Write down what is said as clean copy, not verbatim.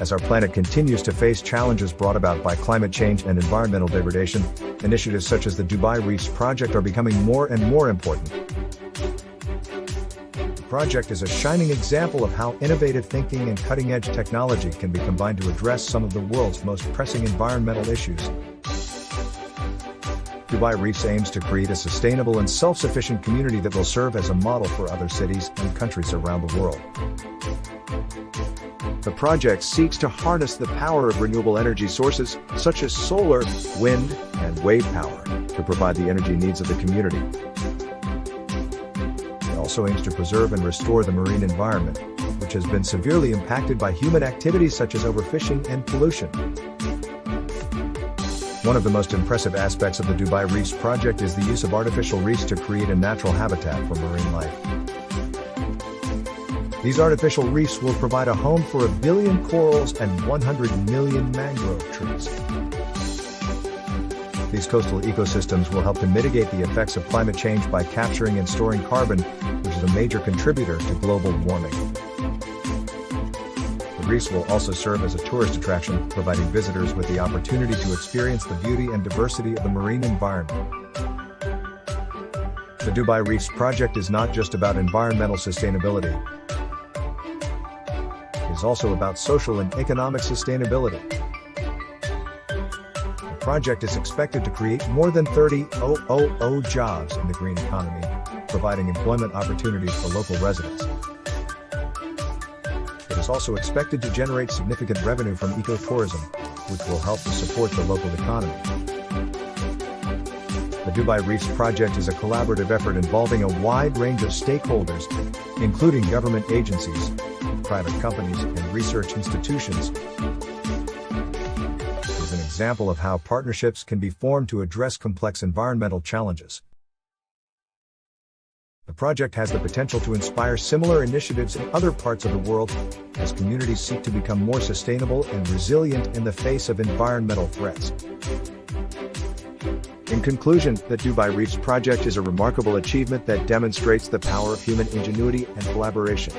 As our planet continues to face challenges brought about by climate change and environmental degradation, initiatives such as the Dubai Reefs project are becoming more and more important. The project is a shining example of how innovative thinking and cutting-edge technology can be combined to address some of the world's most pressing environmental issues. Dubai Reefs aims to create a sustainable and self-sufficient community that will serve as a model for other cities and countries around the world. The project seeks to harness the power of renewable energy sources, such as solar, wind, and wave power, to provide the energy needs of the community. It also aims to preserve and restore the marine environment, which has been severely impacted by human activities such as overfishing and pollution. One of the most impressive aspects of the Dubai Reefs project is the use of artificial reefs to create a natural habitat for marine life. These artificial reefs will provide a home for 1 billion corals and 100 million mangrove trees. These coastal ecosystems will help to mitigate the effects of climate change by capturing and storing carbon, which is a major contributor to global warming. The reefs will also serve as a tourist attraction, providing visitors with the opportunity to experience the beauty and diversity of the marine environment. The Dubai Reefs project is not just about environmental sustainability. It is also about social and economic sustainability. The project is expected to create more than 30,000 jobs in the green economy, providing employment opportunities for local residents. It is also expected to generate significant revenue from ecotourism, which will help to support the local economy. The Dubai Reefs project is a collaborative effort involving a wide range of stakeholders, including government agencies, private companies, and research institutions. It is an example of how partnerships can be formed to address complex environmental challenges. The project has the potential to inspire similar initiatives in other parts of the world, as communities seek to become more sustainable and resilient in the face of environmental threats. In conclusion, the Dubai Reefs project is a remarkable achievement that demonstrates the power of human ingenuity and collaboration.